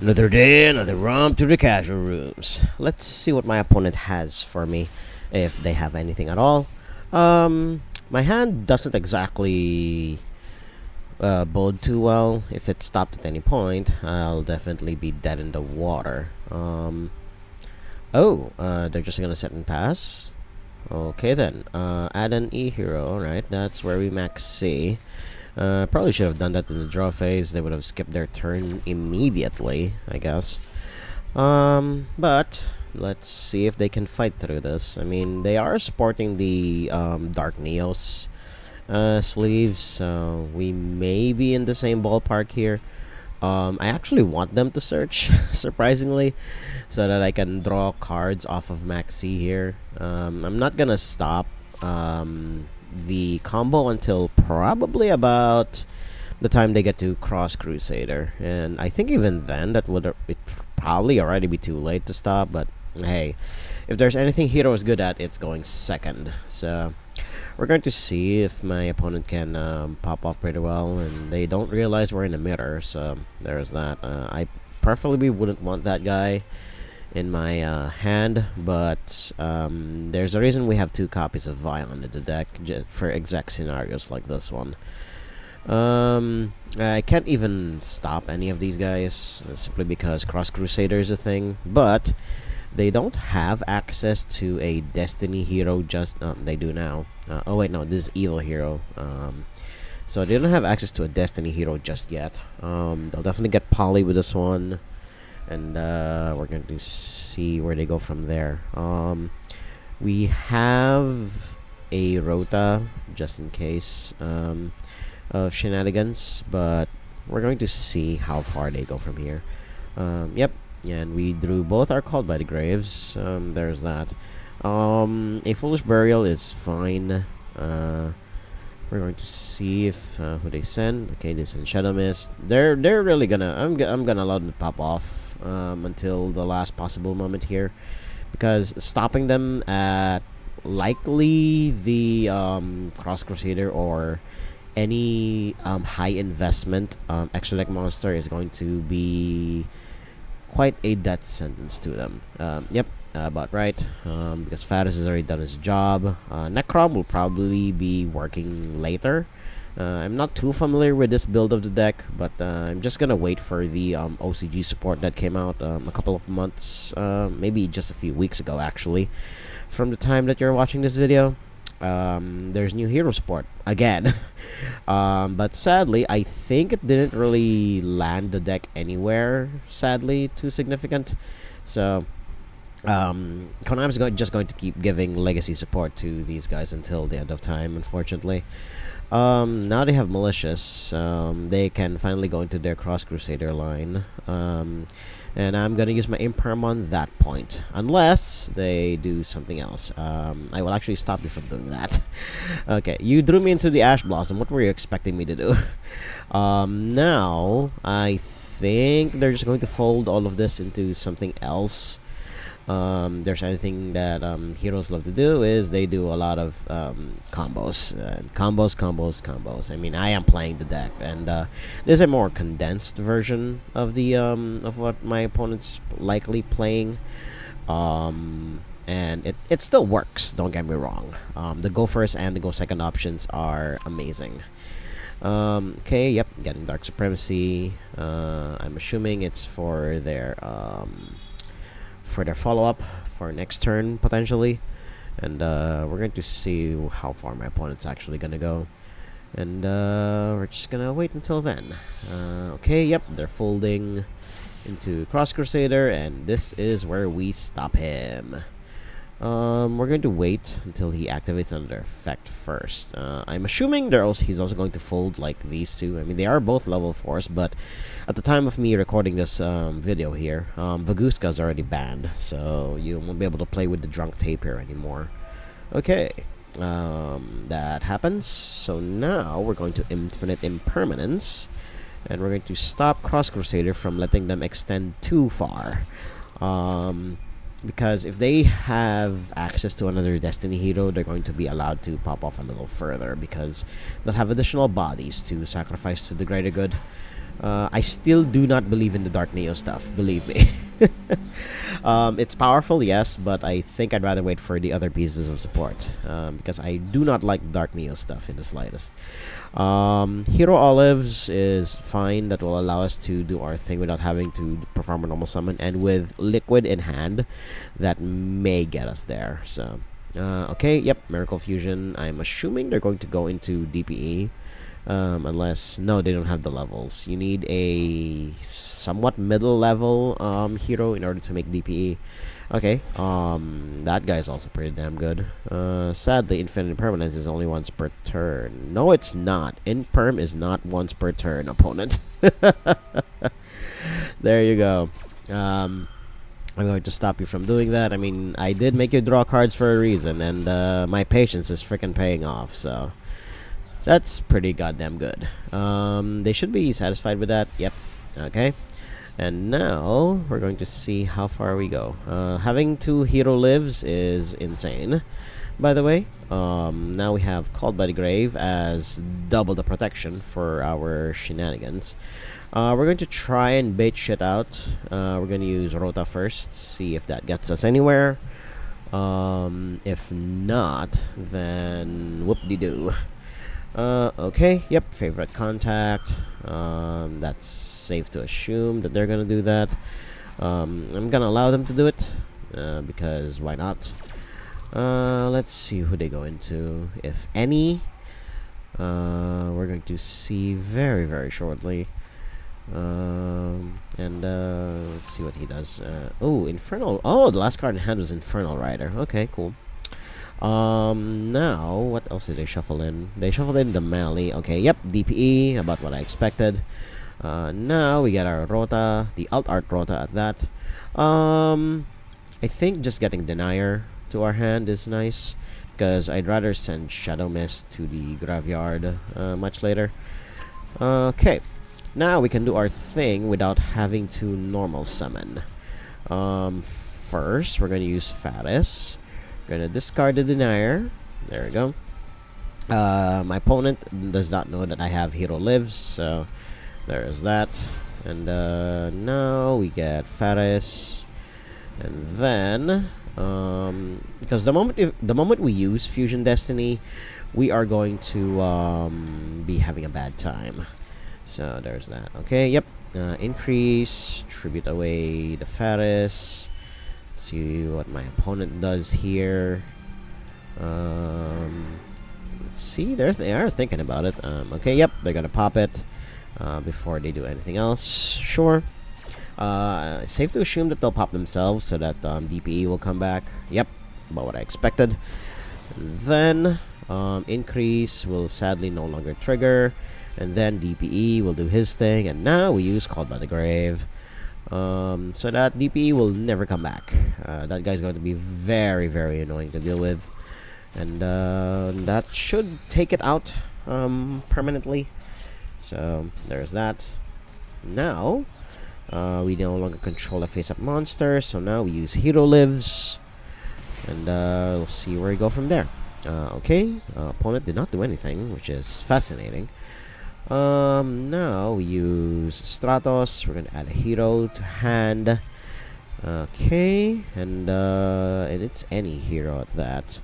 Another day, another romp to the casual rooms. Let's see what my opponent has for me, if they have anything at all. My hand doesn't exactly bode too well. If it stopped at any point, I'll definitely be dead in the water. They're just gonna set and pass. Okay then, add an E hero. Alright, that's where we max C. Probably should have done that in the draw phase. They would have skipped their turn immediately, I guess. But let's see if they can fight through this. I mean, they are sporting the Dark Neos sleeves, so we may be in the same ballpark here. I actually want them to search, surprisingly, so that I can draw cards off of Maxi here. I'm not gonna stop the combo until probably about the time they get to Cross Crusader, and I think even then that would it probably already be too late to stop. But hey, if there's anything Hero is good at, it's going second. So we're going to see if my opponent can pop off pretty well, and they don't realize we're in the mirror, so there's that. I preferably wouldn't want that guy in my hand, but there's a reason we have two copies of Violent in the deck for exact scenarios like this one. I can't even stop any of these guys simply because Cross Crusader is a thing, but they don't have access to a Destiny hero. Just they do now. Oh wait, no, this is Evil hero. So they don't have access to a Destiny hero just yet. They'll definitely get Poly with this one, and we're going to see where they go from there. We have a Rota just in case of shenanigans, but we're going to see how far they go from here. Yep, and we drew both are called by the graves. There's that. A Foolish Burial is fine. We're going to see if who they send. Okay, they send Shadow Mist. They're really gonna. I'm gonna allow them to pop off until the last possible moment here, because stopping them at likely the Cross Crusader or any high investment extra deck monster is going to be quite a death sentence to them. Yep, about right. Because Faris has already done his job. Necrom will probably be working later. I'm not too familiar with this build of the deck, but I'm just gonna wait for the OCG support that came out a couple of months, maybe just a few weeks ago actually, from the time that you're watching this video. There's new hero support again. But sadly, I think it didn't really land the deck anywhere, sadly, too significant. So Konami's just going to keep giving legacy support to these guys until the end of time, unfortunately. Now they have Malicious. They can finally go into their Cross Crusader line. And I'm gonna use my Imperm on that point, unless they do something else. I will actually stop you from doing that. Okay, you drew me into the Ash Blossom. What were you expecting me to do? Now I think they're just going to fold all of this into something else. There's anything that heroes love to do is they do a lot of combos, combos. I mean, I am playing the deck, and this is a more condensed version of the of what my opponent's likely playing, and it still works. Don't get me wrong. The go first and the go second options are amazing. Okay, yep, getting Dark Supremacy. I'm assuming it's for their follow-up for next turn potentially, and we're going to see how far my opponent's actually gonna go, and we're just gonna wait until then. Okay, yep, they're folding into Cross Crusader, and this is where we stop him. We're going to wait until he activates another effect first. I'm assuming he's also going to fold like these two. I mean, they are both level 4s, but at the time of me recording this video here, Vaguska's already banned, so you won't be able to play with the Drunk Tapir anymore. Okay, that happens. So now we're going to Infinite Impermanence, and we're going to stop Cross Crusader from letting them extend too far. Because if they have access to another Destiny hero, they're going to be allowed to pop off a little further, because they'll have additional bodies to sacrifice to the greater good. I still do not believe in the Dark Neo stuff, believe me. It's powerful, yes, but I think I'd rather wait for the other pieces of support, because I do not like Dark Neo stuff in the slightest. Hero Olives is fine. That will allow us to do our thing without having to perform a normal summon, and with Liquid in hand, that may get us there. So, okay, yep, Miracle Fusion. I'm assuming they're going to go into DPE. Unless, no, they don't have the levels. You need a somewhat middle level hero in order to make DPE. Okay, that guy's also pretty damn good. Sadly, Infinite Impermanence is only once per turn. No, it's not. Imperm is not once per turn, opponent. There you go. I'm going to stop you from doing that. I mean, I did make you draw cards for a reason, and my patience is freaking paying off, so that's pretty goddamn good. They should be satisfied with that. Yep. Okay. And now we're going to see how far we go. Having 2 hero lives is insane. By the way, now we have Called by the Grave as double the protection for our shenanigans. We're going to try and bait shit out. We're going to use Rota first, see if that gets us anywhere. If not, then whoop-de-doo. Okay, yep, favorite contact. That's safe to assume that they're gonna do that. I'm gonna allow them to do it, because why not? Let's see who they go into, if any. We're going to see very, very shortly. Let's see what he does. Oh, Infernal. Oh, the last card in hand was Infernal Rider. Okay, cool. Now, what else did they shuffle in? They shuffled in the Mali. Okay, yep, DPE, about what I expected. Now we get our Rota, the Alt Art Rota at that. I think just getting Denier to our hand is nice, because I'd rather send Shadow Mist to the graveyard much later. Okay, now we can do our thing without having to normal summon. First, we're going to use Faris. Gonna discard the Denier. There we go. My opponent does not know that I have hero lives, so there's that. And now we get Faris, and then because the moment we use Fusion Destiny, we are going to be having a bad time. So there's that. Okay, yep. Increase, tribute away the Faris. See what my opponent does here. Let's see, they are thinking about it. Okay, yep, they're gonna pop it before they do anything else. Sure. Safe to assume that they'll pop themselves so that DPE will come back. Yep, about what I expected. And then increase will sadly no longer trigger, and then DPE will do his thing, and now we use Called by the Grave. So that DPE will never come back. That guy's going to be very, very annoying to deal with, and that should take it out permanently. So there's that. Now we no longer control a face-up monster, so now we use Hero Lives, and we'll see where we go from there. Okay, opponent did not do anything, which is fascinating. Now we use Stratos. We're gonna add a hero to hand. Okay, and it's any hero at that.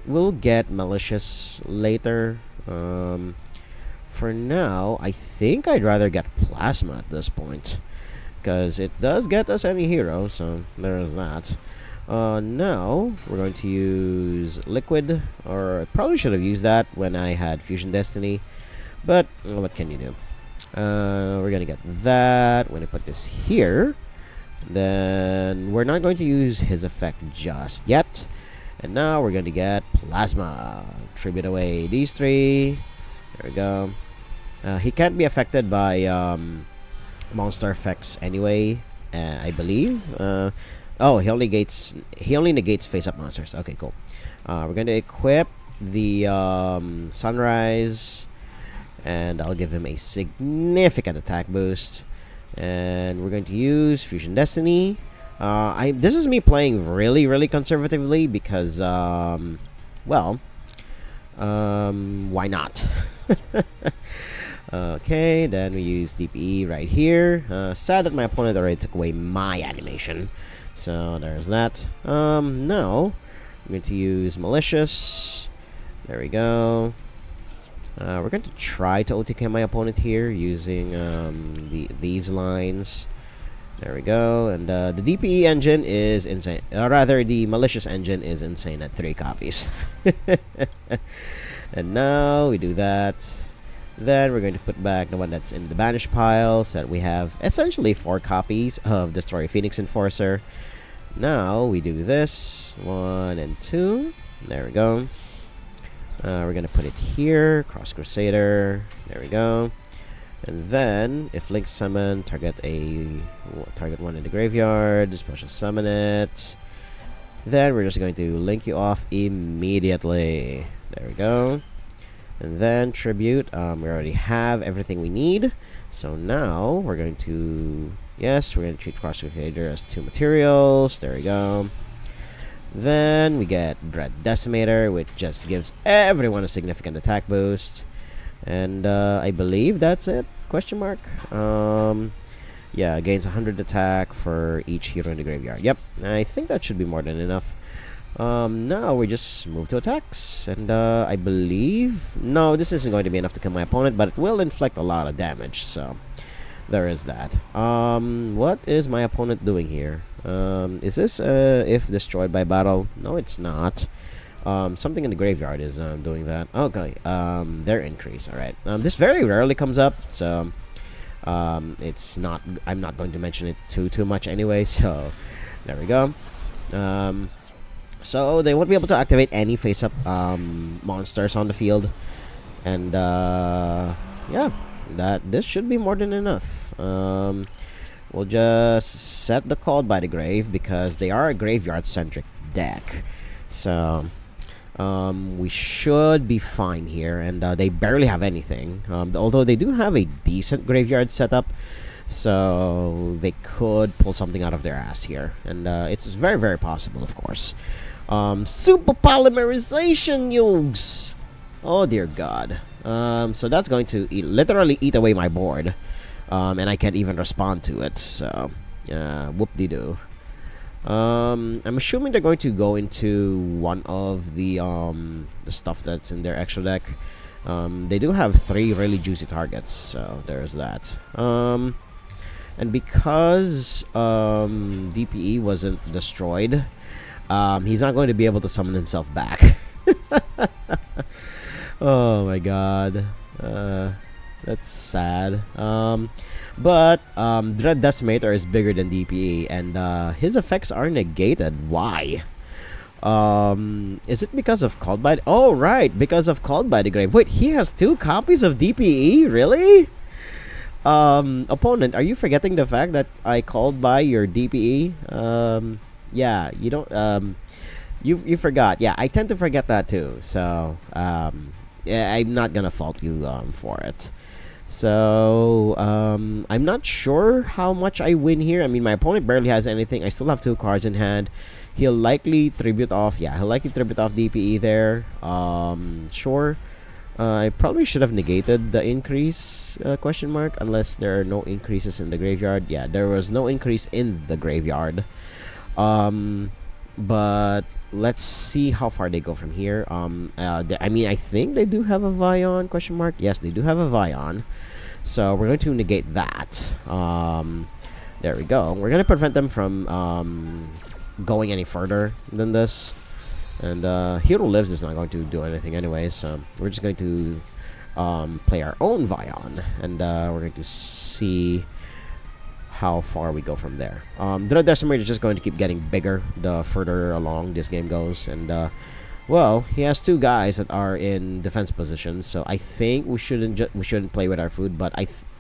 We'll get Malicious later. For now, I think I'd rather get Plasma at this point, because it does get us any hero, so there's that. Now we're going to use Liquid, or I probably should have used that when I had Fusion Destiny, but what can you do? We're gonna get that. When I put this here, then we're not going to use his effect just yet. And now we're going to get Plasma. Tribute away these 3. There we go. He can't be affected by monster effects anyway, I believe. Oh, he only negates face-up monsters. Okay, cool. We're going to equip the Sunrise, and I'll give him a significant attack boost. And we're going to use Fusion Destiny. This is me playing really, really conservatively because, well, why not? Okay, then we use DPE right here. Sad that my opponent already took away my animation. So there's that. Now I'm going to use malicious. There we go. We're going to try to OTK my opponent here using these lines. There we go. And the DPE engine is insane. Rather, the malicious engine is insane at 3 copies. And now we do that. Then we're going to put back the one that's in the banished pile, so that we have essentially 4 copies of Destroy Phoenix Enforcer. Now we do this 1 and 2. There we go. We're gonna put it here. Cross Crusader. There we go. And then, if Link summon, target 1 in the graveyard. Special summon it. Then we're just going to link you off immediately. There we go. And then tribute. We already have everything we need. So now we're going to we're going to treat Cross Crusader as 2 materials. There we go. Then we get Dread Decimator, which just gives everyone a significant attack boost. And I believe that's it. Question mark. Yeah, gains 100 attack for each hero in the graveyard. Yep, I think that should be more than enough. Now we just move to attacks, and I believe no, this isn't going to be enough to kill my opponent, but it will inflict a lot of damage. So there is that. What is my opponent doing here? Is this if destroyed by battle? No, it's not. Something in the graveyard is doing that. Okay, their increase. All right. This very rarely comes up, so it's not. I'm not going to mention it too much anyway. So there we go. So they won't be able to activate any face-up monsters on the field, and yeah, this should be more than enough. We'll just set the Called by the Grave because they are a graveyard-centric deck. So we should be fine here, and they barely have anything. Although they do have a decent graveyard setup, so they could pull something out of their ass here, and it's very, very possible, of course. Super polymerization, Yugs! Oh dear God. So that's going to literally eat away my board. And I can't even respond to it, so whoop-de-doo. I'm assuming they're going to go into one of the stuff that's in their extra deck. They do have 3 really juicy targets, so there's that. And because DPE wasn't destroyed, he's not going to be able to summon himself back. Oh my God. That's sad. But Dread Decimator is bigger than DPE, and his effects are negated. Why? Is it because of Called by... Oh, right, because of Called by the Grave. Wait, he has 2 copies of DPE? Really? Opponent, are you forgetting the fact that I called by your DPE? Yeah, you don't... You forgot. Yeah, I tend to forget that too. So, yeah, I'm not gonna fault you for it. So, I'm not sure how much I win here. I mean, my opponent barely has anything. I still have 2 cards in hand. He'll likely tribute off. Yeah, he'll likely tribute off DPE there. Sure. I probably should have negated the increase, question mark, unless there are no increases in the graveyard. Yeah, there was no increase in the graveyard. But let's see how far they go from here. I mean, I think they do have a Vion, question mark. Yes, they do have a Vion. So we're going to negate that. There we go. We're going to prevent them from going any further than this. And Hero Lives is not going to do anything anyway, so we're just going to play our own Vion. And we're going to see how far we go from there. Dread Decimator is just going to keep getting bigger the further along this game goes, and well, he has 2 guys that are in defense position, so I think we shouldn't play with our food, but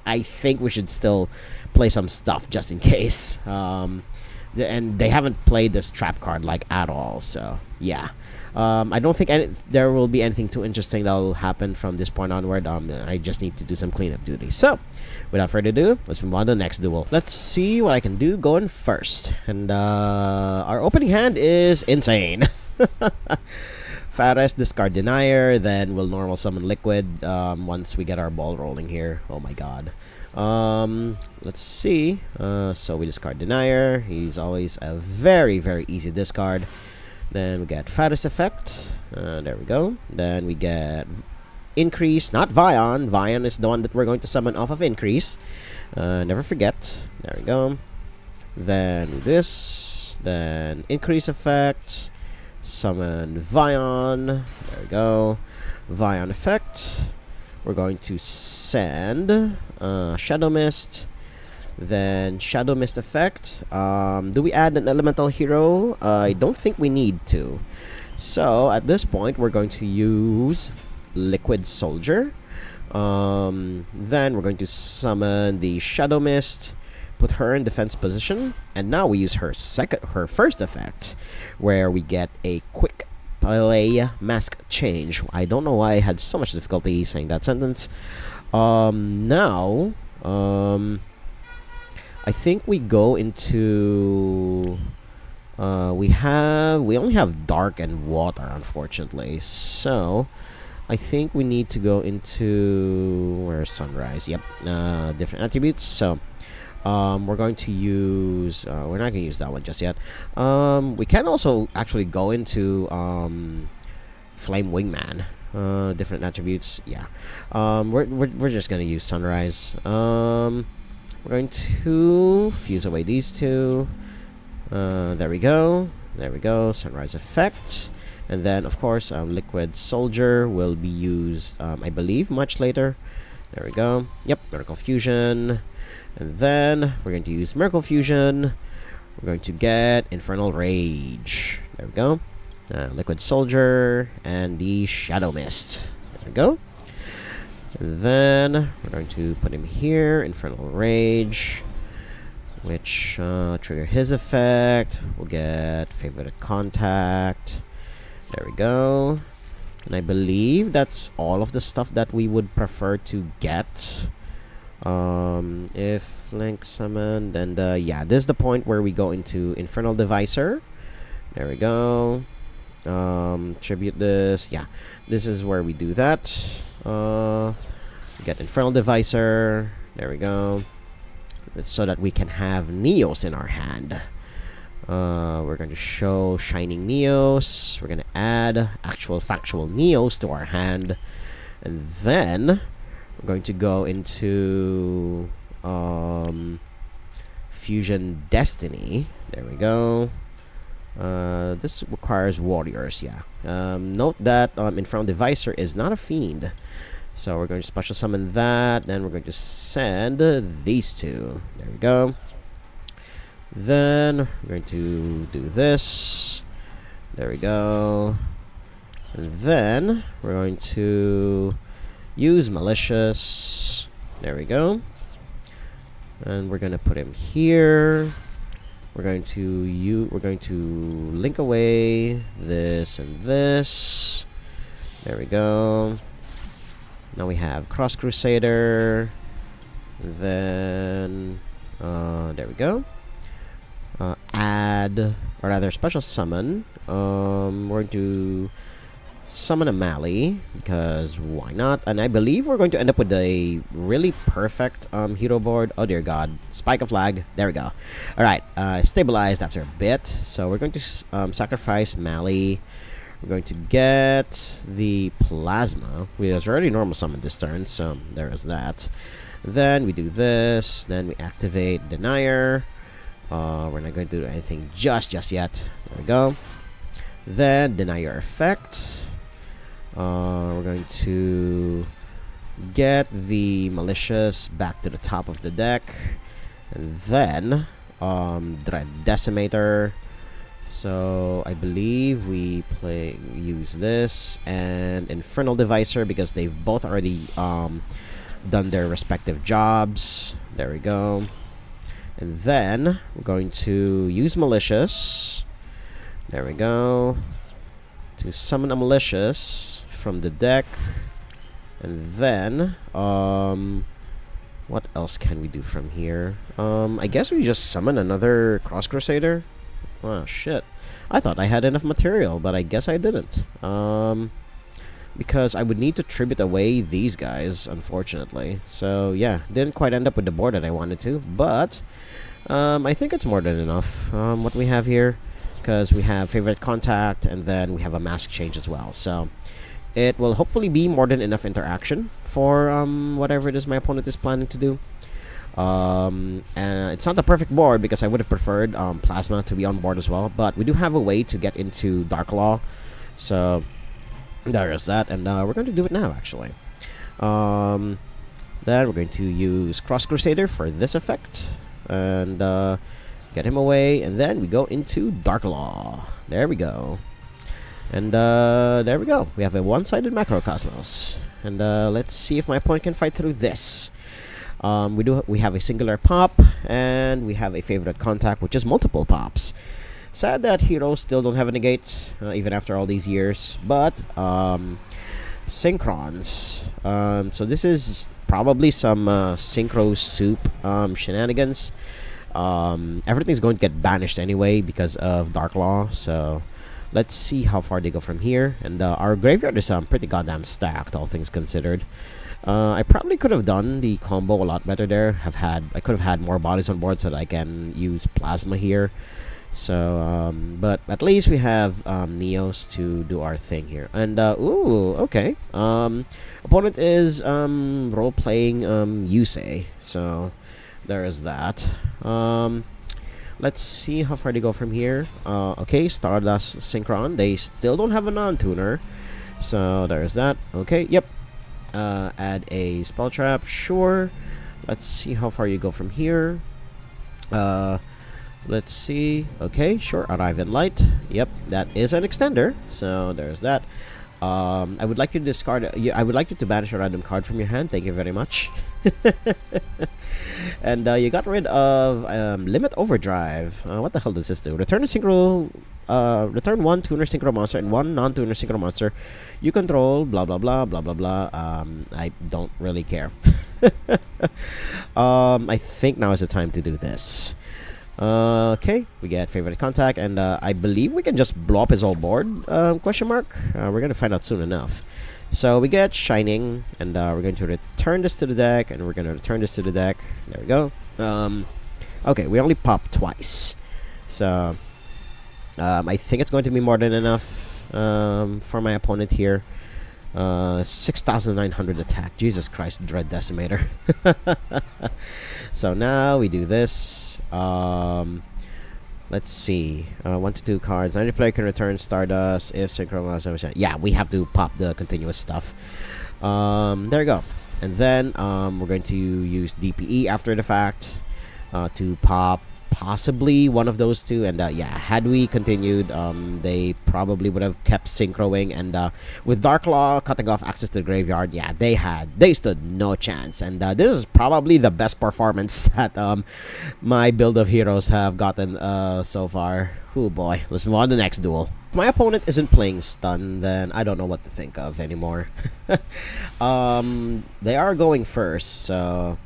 I think we should still play some stuff just in case. And they haven't played this trap card like at all, so yeah. I don't think there will be anything too interesting that will happen from this point onward. I just need to do some cleanup duty. So, without further ado, let's move on to the next duel. Let's see what I can do going first. And our opening hand is insane. Faris, discard Denier, then we'll normal summon Liquid once we get our ball rolling here. Oh my god. Let's see. So we discard Denier. He's always a very, very easy discard. Then we get Faris effect. There we go. Then we get Increase, not Vion. Vion is the one that we're going to summon off of Increase. Never forget. There we go. Then this. Then Increase effect. Summon Vion. There we go. Vion effect. We're going to send Shadow Mist. Then Shadow Mist effect. Do we add an elemental hero? I don't think we need to. So at this point, we're going to use Liquid Soldier. Then we're going to summon the Shadow Mist, put her in defense position, and now we use her first effect, where we get a quick play mask change. I don't know why I had so much difficulty saying that sentence. Now, I think we go into. We only have dark and water, unfortunately. So, I think we need to go into where's sunrise? Yep, different attributes. So, we're going to use. We're not going to use that one just yet. We can also actually go into Flame Wingman. Different attributes. Yeah. We're just gonna use sunrise. We're going to fuse away these two. There we go. There we go. Sunrise effect. And then, of course, Liquid Soldier will be used, I believe, much later. There we go. Yep, Miracle Fusion. And then, we're going to use Miracle Fusion. We're going to get Infernal Rage. There we go. Liquid Soldier and the Shadow Mist. There we go. And then we're going to put him here, Infernal Rage, which trigger his effect. We'll get Favorite Contact. There we go. And I believe that's all of the stuff that we would prefer to get. If Link summoned, and yeah, this is the point where we go into Infernal Devicer. There we go. Tribute this. Yeah, this is where we do that. Get Infernal Devicer. There we go. It's so that we can have Neos in our hand. We're going to show Shining Neos. We're going to add actual factual Neos to our hand. And then we're going to go into Fusion Destiny. There we go. This requires warriors, yeah. Note that Infernal Devicer is not a fiend. So we're going to special summon that. Then we're going to send these two. There we go. Then we're going to do this. There we go. And then we're going to use Malicious. There we go. And we're going to put him here. We're going to link away this and this. There we go. Now we have Cross Crusader. Then there we go. Add, or rather special summon. We're going to summon a Mali, because why not? And I believe we're going to end up with a really perfect hero board. Oh dear god. Spike of lag. There we go. Alright, stabilized after a bit. So we're going to sacrifice Mali. We're going to get the Plasma. We was already normal summoned this turn, so there is that. Then we do this. Then we activate Denier. We're not going to do anything just yet. There we go. Then Denier effect. We're going to get the Malicious back to the top of the deck. And then Dread Decimator. So I believe we use this and Infernal Devicer because they've both already done their respective jobs. There we go. And then we're going to use Malicious. There we go. To summon a Malicious from the deck. And then what else can we do from here? I guess we just summon another Cross Crusader. Oh, shit. I thought I had enough material, but I guess I didn't. Because I would need to tribute away these guys, unfortunately. So, yeah, didn't quite end up with the board that I wanted to, but I think it's more than enough, what we have here, because we have favorite contact, and then we have a mask change as well. So, it will hopefully be more than enough interaction for whatever it is my opponent is planning to do. And it's not the perfect board because I would have preferred Plasma to be on board as well, but we do have a way to get into Dark Law, so there is that, and we're going to do it now, actually. Then we're going to use Cross Crusader for this effect, and get him away, and then we go into Dark Law. There we go. And there we go. We have a one-sided Macrocosmos. And let's see if my opponent can fight through this. We have a singular pop, and we have a favorite contact, which is multiple pops. Sad that heroes still don't have a negate, even after all these years. But synchrons. So this is probably some synchro soup shenanigans. Everything's going to get banished anyway because of Dark Law. So let's see how far they go from here. And our graveyard is pretty goddamn stacked, all things considered. I probably could have done the combo a lot better there. I could have had more bodies on board so that I can use Plasma here. So, but at least we have Neos to do our thing here. And ooh, okay. Opponent is role-playing Yusei. So there is that. Let's see how far they go from here. Okay, Stardust Synchron. They still don't have a non-tuner. So there's that. Okay, yep. Add a spell trap, sure. Let's see how far you go from here. Let's see. Okay, sure. Arrive in light. Yep, that is an extender. So there's that. I would like you to discard. I would like you to banish a random card from your hand. Thank you very much. And you got rid of Limit Overdrive. What the hell does this do? Return a synchro. Return one tuner synchro monster and one non-tuner synchro monster you control. Blah blah blah blah blah blah. I don't really care. I think now is the time to do this. Okay, we get favorite contact, and I believe we can just blow up his whole board. Question mark. We're gonna find out soon enough. So we get Shining, and we're going to return this to the deck, and we're gonna return this to the deck. There we go. Okay, we only pop twice, so I think it's going to be more than enough for my opponent here. 6,900 attack. Jesus Christ, Dread Decimator. So now we do this. Let's see. 1 to 2 cards. Any player can return Stardust if synchronized. Yeah, we have to pop the continuous stuff. There you go. And then we're going to use DPE after the fact to pop possibly one of those two. And yeah, had we continued, they probably would have kept synchroing, and with Dark Law cutting off access to the graveyard, yeah, they stood no chance. And this is probably the best performance that my build of heroes have gotten so far. Oh boy, let's move on to the next duel. If my opponent isn't playing stun, then I don't know what to think of anymore. They are going first, so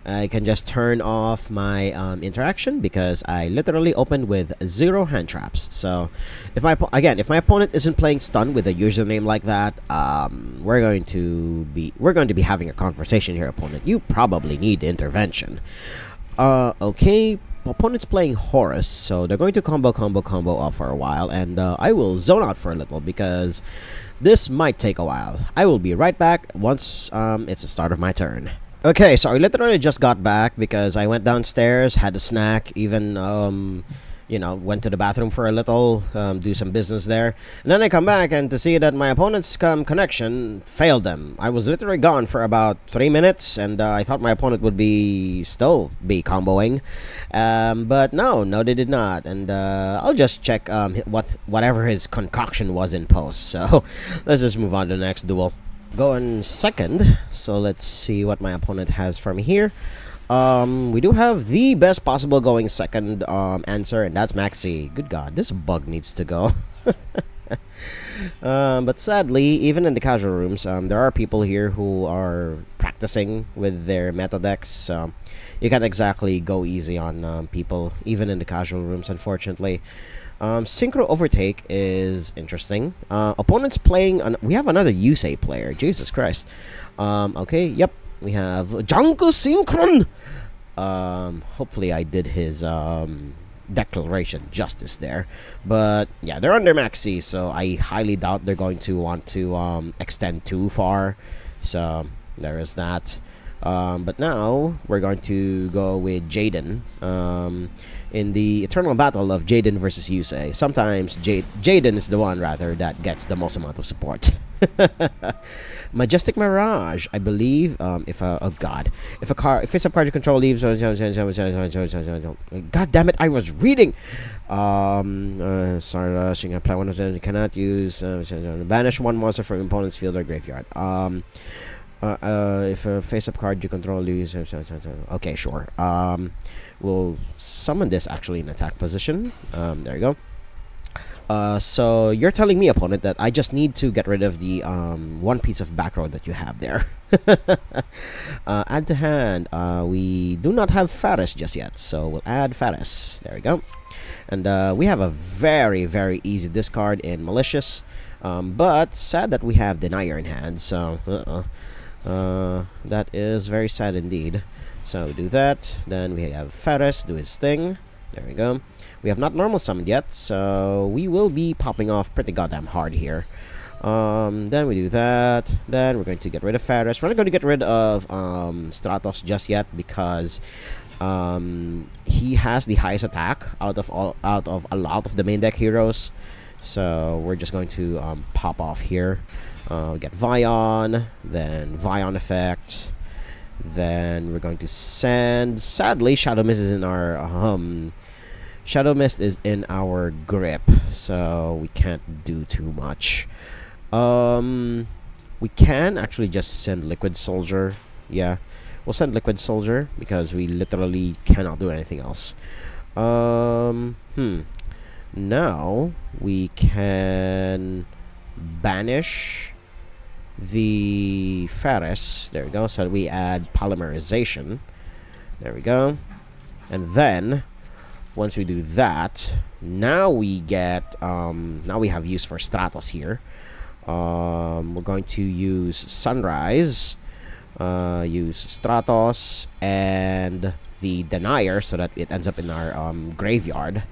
I can just turn off my interaction because I literally opened with 0 hand traps. So if my opponent isn't playing stun with a username like that, we're going to be having a conversation here, opponent. You probably need intervention. Okay, opponent's playing Horus, so they're going to combo off for a while, and I will zone out for a little because this might take a while. I will be right back once it's the start of my turn. Okay, so I literally just got back because I went downstairs, had a snack, even, went to the bathroom for a little, do some business there. And then I come back and to see that my opponent's connection failed them. I was literally gone for about 3 minutes, and I thought my opponent would still be comboing. But no, they did not. And I'll just check whatever his concoction was in post. So let's just move on to the next duel. Going second, so let's see what my opponent has for me here. We do have the best possible going second answer, and that's Maxi. Good God, this bug needs to go. But sadly, even in the casual rooms, there are people here who are practicing with their meta decks. So you can't exactly go easy on people, even in the casual rooms, unfortunately. Synchro Overtake is interesting. Opponents playing. We have another Yusei player. Jesus Christ. Okay, yep. We have Janko Synchron. Hopefully I did his declaration justice there, but yeah, they're under max C, so I highly doubt they're going to want to extend too far. So there is that. But now we're going to go with Jaden. In the eternal battle of Jaden versus Yusei, sometimes Jaden is the one rather that gets the most amount of support. Majestic Mirage, I believe. If oh god, if it's a card you control leaves, god damn it, I was reading. Sorry, she can apply one of them. Cannot use banish one monster from opponent's field or graveyard. If a face-up card you control leaves, okay, sure. We'll summon this actually in attack position. There you go. So you're telling me, opponent, that I just need to get rid of the one piece of back row that you have there. Add to hand. We do not have Faris just yet, so we'll add Faris. There we go. And we have a very, very easy discard in Malicious. But sad that we have Denier in hand, so that is very sad indeed. So do that. Then we have Faris do his thing. There we go. We have not normal summoned yet, so we will be popping off pretty goddamn hard here. Then we do that. Then we're going to get rid of Faris. We're not going to get rid of Stratos just yet because he has the highest attack out of a lot of the main deck heroes. So we're just going to pop off here. We get Vion, then Vion effect. Then we're going to send. Sadly, Shadow Mist is in our Shadow Mist is in our grip, so we can't do too much. We can actually just send Liquid Soldier. Yeah, we'll send Liquid Soldier because we literally cannot do anything else. Now we can banish the Faris. There we go. So we add Polymerization. There we go. And then once we do that, now we get now we have use for Stratos here. We're going to use Sunrise, use Stratos and the Denier so that it ends up in our graveyard.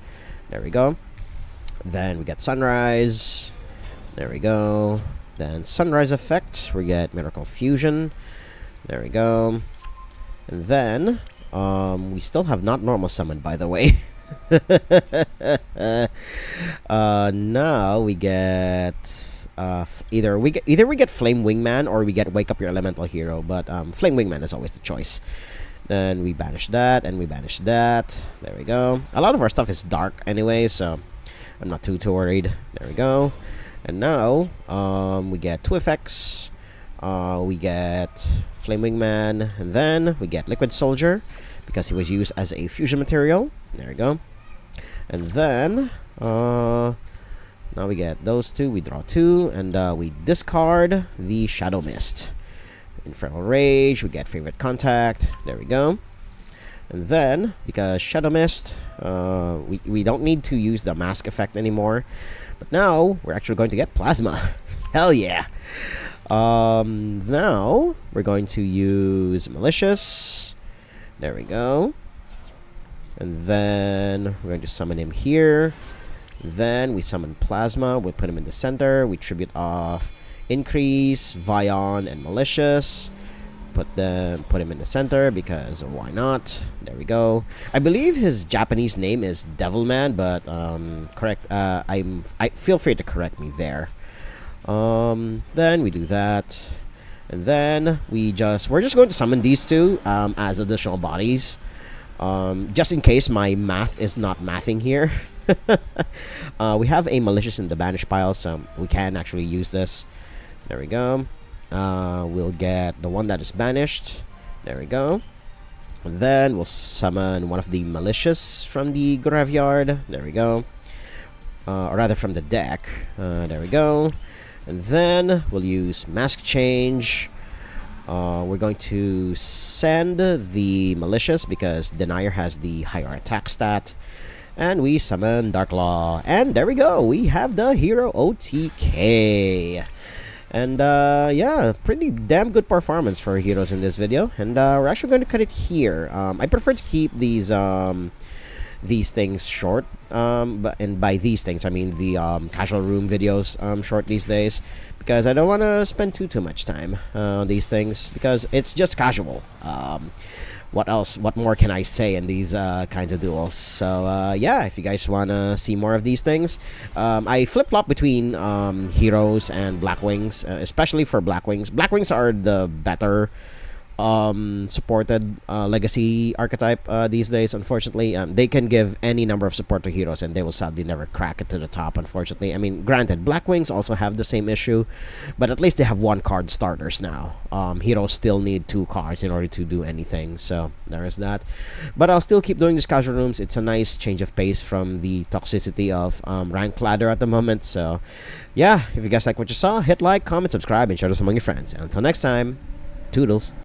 There we go. Then we get Sunrise. There we go. Then Sunrise effect, we get Miracle Fusion. There we go. And then we still have not normal summoned, by the way. Now we get either we get Flame Wingman or we get Wake Up Your Elemental Hero, but Flame Wingman is always the choice. Then we banish that and we banish that. There we go. A lot of our stuff is dark anyway, so I'm not too worried. There we go. And now we get two effects. We get Flame Wingman, and then we get Liquid Soldier because he was used as a fusion material. There we go. And then now we get those two. We draw two, and we discard the Shadow Mist. Infernal Rage. We get Favorite Contact. There we go. And then because Shadow Mist, we don't need to use the mask effect anymore. But now we're actually going to get Plasma. Hell yeah. Now we're going to use Malicious. There we go. And then we're going to summon him here. Then we summon Plasma. We put him in the center. We tribute off Increase, Vion, and Malicious. Put him in the center because why not? There we go. I believe his Japanese name is Devilman, but correct. I feel free to correct me there. Then we do that, and then we're just going to summon these two as additional bodies, just in case my math is not mathing here. We have a Malicious in the banish pile, so we can actually use this. There we go. We'll get the one that is banished. There we go. And then we'll summon one of the Malicious from the graveyard. There we go. Or rather from the deck. There we go. And then we'll use mask change. We're going to send the malicious because denier has the higher attack stat. And we summon Dark Law. And there we go. We have the hero OTK. And yeah, pretty damn good performance for heroes in this video. And we're actually going to cut it here. I prefer to keep these things short, and by these things I mean the casual room videos short these days, because I don't want to spend too much time on these things, because it's just casual. What more can I say in these kinds of duels? So yeah, if you guys want to see more of these things, I flip-flop between heroes and Blackwings, especially for Blackwings. Blackwings are the better supported legacy archetype these days. Unfortunately, they can give any number of support to heroes and they will sadly never crack it to the top, unfortunately. I mean, granted, Blackwings also have the same issue, but at least they have one card starters now. Heroes still need 2 cards in order to do anything, so there is that. But I'll still keep doing these casual rooms. It's a nice change of pace from the toxicity of rank ladder at the moment. So yeah, if you guys like what you saw, hit like, comment, subscribe, and share this among your friends. And until next time, toodles.